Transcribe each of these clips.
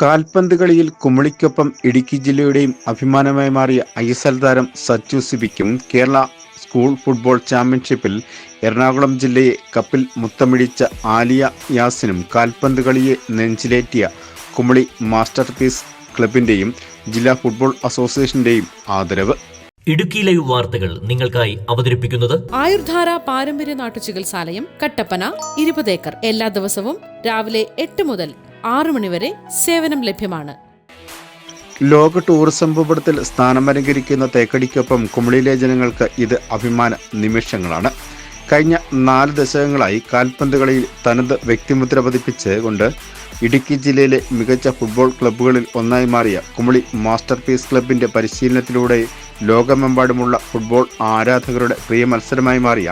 കാൽപന്ത് കളിയിൽ കുമളിക്കൊപ്പം ഇടുക്കി ജില്ലയുടെയും അഭിമാനമായി മാറിയ ISL താരം സച്ചു സിബിക്കും കേരള സ്കൂൾ ഫുട്ബോൾ ചാമ്പ്യൻഷിപ്പിൽ എറണാകുളം ജില്ലയെ കപ്പിൽ മുത്തമിഴിച്ച ആലിയ യാസിനും കാൽപന്ത് കളിയെ നെഞ്ചിലേറ്റിയ കുമളി മാസ്റ്റർ പീസ് ക്ലബിന്റെയും ജില്ലാ ഫുട്ബോൾ അസോസിയേഷന്റെയും ആദരവ്. ഇടുക്കി ലൈവ് വാർത്തകൾ നിങ്ങൾക്കായി അവതരിപ്പിക്കുന്നത് ആയുർധാര പാരമ്പര്യ നാട്ടുചികിത്സാലയം, കട്ടപ്പന, 20 ഏക്കർ. എല്ലാ ദിവസവും രാവിലെ 8 മുതൽ 6 മണി വരെ സേവനം ലഭ്യമാണ്. ലോക ടൂറിസം ഭൂപടത്തിൽ സ്ഥാനമലങ്കരിക്കുന്ന തേക്കടിക്കൊപ്പം കുമളിയിലെ ജനങ്ങൾക്ക് ഇത് അഭിമാന നിമിഷങ്ങളാണ്. കഴിഞ്ഞ 4 ദശകങ്ങളായി കാൽപന്ത് കളിയിൽ തനത് വ്യക്തിമുദ്ര പതിപ്പിച്ച് കൊണ്ട് ഇടുക്കി ജില്ലയിലെ മികച്ച ഫുട്ബോൾ ക്ലബ്ബുകളിൽ ഒന്നായി മാറിയ കുമളി മാസ്റ്റർ പീസ് ക്ലബിന്റെ പരിശീലനത്തിലൂടെ ലോകമെമ്പാടുമുള്ള ഫുട്ബോൾ ആരാധകരുടെ പ്രിയ മത്സരമായി മാറിയ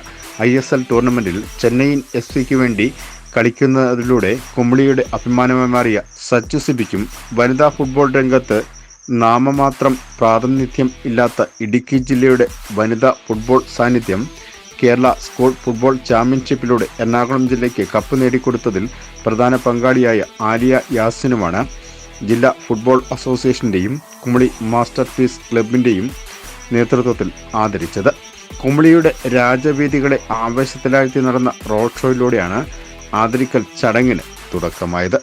ISL ടൂർണമെന്റിൽ ചെന്നൈയിൻ FC വേണ്ടി കളിക്കുന്നതിലൂടെ കുമളിയുടെ അഭിമാനമായി മാറിയ സച്ചു സിബിക്കും വനിതാ ഫുട്ബോൾ രംഗത്ത് നാമമാത്രം പ്രാതിനിധ്യം ഇല്ലാത്ത ഇടുക്കി ജില്ലയുടെ വനിതാ ഫുട്ബോൾ സാന്നിധ്യം കേരള സ്കൂൾ ഫുട്ബോൾ ചാമ്പ്യൻഷിപ്പിലൂടെ എറണാകുളം ജില്ലയ്ക്ക് കപ്പ് നേടിക്കൊടുത്തതിൽ പ്രധാന പങ്കാളിയായ ആലിയ യാസിനുമാണ് ജില്ലാ ഫുട്ബോൾ അസോസിയേഷന്റെയും കുമളി മാസ്റ്റർ പീസ് ക്ലബിന്റെയും നേതൃത്വത്തിൽ ആദരിച്ചത്. കുമളിയുടെ രാജവീതികളെ ആവേശത്തിലാഴ്ത്തി നടന്ന റോഡ് ഷോയിലൂടെയാണ് ആദരിക്കൽ ചടങ്ങിന് തുടക്കമായത്.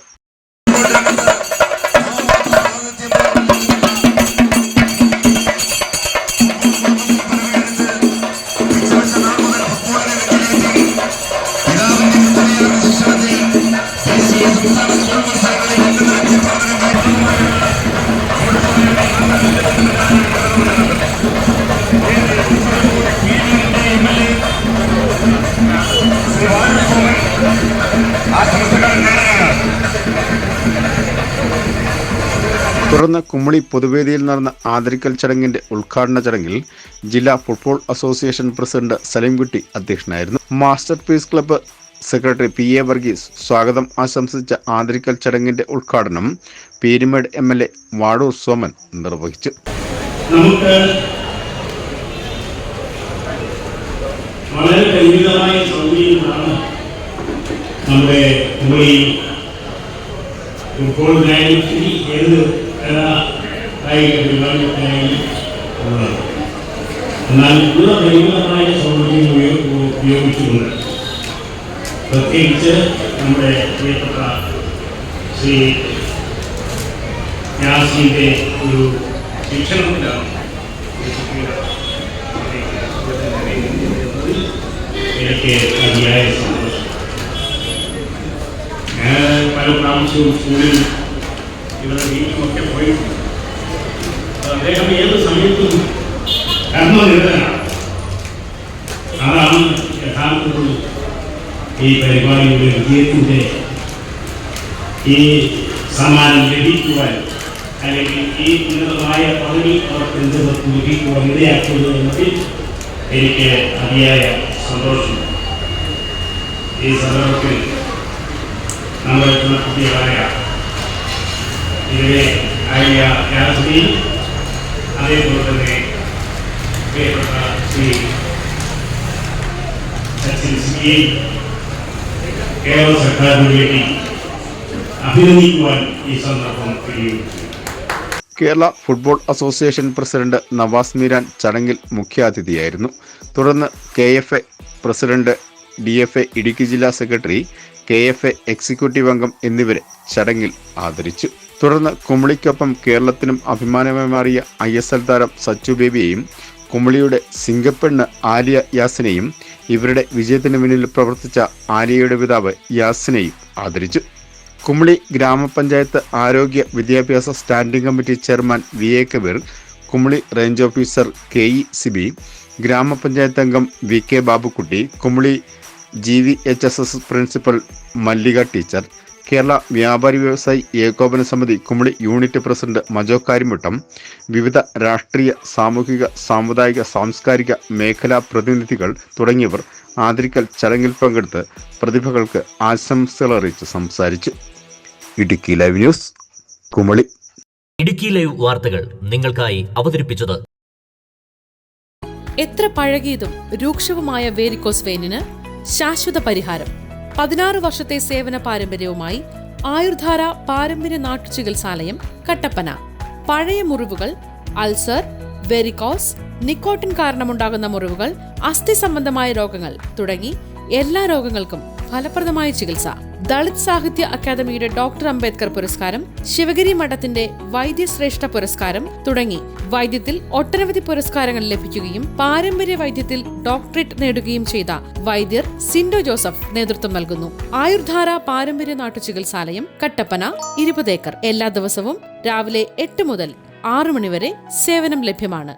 തുടർന്ന് കുമളി പൊതുവേദിയിൽ നടന്ന ആദരിക്കൽ ചടങ്ങിന്റെ ഉദ്ഘാടന ചടങ്ങിൽ ജില്ലാ ഫുട്ബോൾ അസോസിയേഷൻ പ്രസിഡന്റ് സലീംകുട്ടി അധ്യക്ഷനായിരുന്നു. Masterpiece club secretary PA Varghese സ്വാഗതം ആശംസിച്ച ആദരിക്കൽ ചടങ്ങിന്റെ ഉദ്ഘാടനം പീരുമേട് MLA വാടൂർ സോമൻ നിർവഹിച്ചു. വളരെ പരിമിതമായ സൗകര്യമാണ് നമ്മുടെ കുമളി ഫുട്ബോൾ ഡയറക്ടറി ഏത് കായിക പരിപാടിക്കായി ഉള്ളത്. എന്നാൽ ഉള്ള പരിമിതമായ സൗകര്യങ്ങൾ ഉപയോഗിച്ചുകൊണ്ട് പ്രത്യേകിച്ച് നമ്മുടെ പ്രിയപ്പെട്ട ശ്രീ യാസിന്റെ ഒരു ശിക്ഷണത്തിലാണ് എനിക്ക് അതിയായ സന്തോഷം. ഞാൻ പല പ്രാവശ്യവും സ്കൂളിൽ ഇവരുടെ വീട്ടിലുമൊക്കെ പോയിട്ടുണ്ട്. അദ്ദേഹം ഏത് സമയത്തും കർമ്മനിരതനാണ്. അതാണ് യഥാർത്ഥത്തിൽ ഈ പരിപാടിയുടെ വിജയത്തിൻ്റെ ഈ സമ്മാനം ലഭിക്കുവാൻ അല്ലെങ്കിൽ ഈ ഉന്നതമായ പദവി അവർക്ക് ലഭിക്കുവാൻ ഇടയാക്കുന്നത് എന്നതിൽ എനിക്ക് അതിയായ സന്തോഷം. ഈ സന്ദർഭത്തിൽ നമ്മുടെ ചുമതലയായ ഇതിലെ ആലിയ യാസിനെയും അതേപോലെ തന്നെ പ്രിയപ്പെട്ട ശ്രീ സച്ചിൻ സിബിയെയും കേരള സർക്കാരിന് വേണ്ടി അഭിനന്ദിക്കുവാൻ ഈ സന്ദർഭം ഉപയോഗിച്ചു. Kerala football association president Navas Meeran ചടങ്ങിൽ മുഖ്യാതിഥിയായിരുന്നു. തുടർന്ന് KFA പ്രസിഡന്റ്, DFA ഇടുക്കി ജില്ലാ സെക്രട്ടറി, KFA എക്സിക്യൂട്ടീവ് അംഗം എന്നിവരെ ചടങ്ങിൽ ആദരിച്ചു. തുടർന്ന് കുമളിക്കൊപ്പം കേരളത്തിനും അഭിമാനമായി മാറിയ ISL താരം സച്ചു ബേബിയെയും കുമളിയുടെ സിംഗപ്പെണ്ണ് ആലിയ യാസിനെയും ഇവരുടെ വിജയത്തിന് പിന്നിൽ പ്രവർത്തിച്ച ആലിയയുടെ പിതാവ് യാസിനെയും ആദരിച്ചു. കുമളി ഗ്രാമപഞ്ചായത്ത് ആരോഗ്യ വിദ്യാഭ്യാസ standing committee chairman VA Kabeer, Kumily range officer KE Sibi, ഗ്രാമപഞ്ചായത്ത് അംഗം VK Babukutty, Kumily GVHSS principal Mallika teacher, Kerala വ്യാപാരി വ്യവസായി ഏകോപന സമിതി കുമളി യൂണിറ്റ് പ്രസിഡന്റ് മജോ കാരിമുട്ടം, വിവിധ രാഷ്ട്രീയ, സാമൂഹിക, സാമുദായിക, സാംസ്കാരിക മേഖലാ പ്രതിനിധികൾ തുടങ്ങിയവർ ആദരിക്കൽ ചടങ്ങിൽ പങ്കെടുത്ത് പ്രതിഭകൾക്ക് ആശംസകൾ അറിയിച്ച് സംസാരിച്ചു. Idukki live news, Kumily. Idukki live വാർത്തകൾ നിങ്ങൾക്കായി അവതരിപ്പിച്ചത് എത്ര പഴകിയതും രൂക്ഷവുമായ വേരിക്കോസ് വെയിനിന് ശാശ്വത പരിഹാരം. 16 വർഷത്തെ സേവന പാരമ്പര്യവുമായി ആയുർധാര പാരമ്പര്യ നാട്ടുചികിത്സാലയം, കട്ടപ്പന. പഴയ മുറിവുകൾ, അൾസർ, വെരിക്കോസ്, നിക്കോട്ടിൻ കാരണമുണ്ടാകുന്ന മുറിവുകൾ, അസ്ഥി സംബന്ധമായ രോഗങ്ങൾ തുടങ്ങി എല്ലാ രോഗങ്ങൾക്കും ഫലപ്രദമായ ചികിത്സ. ദളിത് സാഹിത്യ അക്കാദമിയുടെ ഡോക്ടർ അംബേദ്കർ പുരസ്കാരം, ശിവഗിരി മഠത്തിന്റെ വൈദ്യശ്രേഷ്ഠ പുരസ്കാരം തുടങ്ങി വൈദ്യത്തിൽ ഒട്ടനവധി പുരസ്കാരങ്ങൾ ലഭിക്കുകയും പാരമ്പര്യ വൈദ്യത്തിൽ ഡോക്ടറേറ്റ് നേടുകയും ചെയ്ത വൈദ്യർ സിൻഡോ ജോസഫ് നേതൃത്വം നൽകുന്നു. ആയുർധാര പാരമ്പര്യ നാട്ടുചികിത്സാലയം, കട്ടപ്പന, 20 ഏക്കർ. എല്ലാ ദിവസവും രാവിലെ 8 മുതൽ 6 മണി വരെ സേവനം ലഭ്യമാണ്.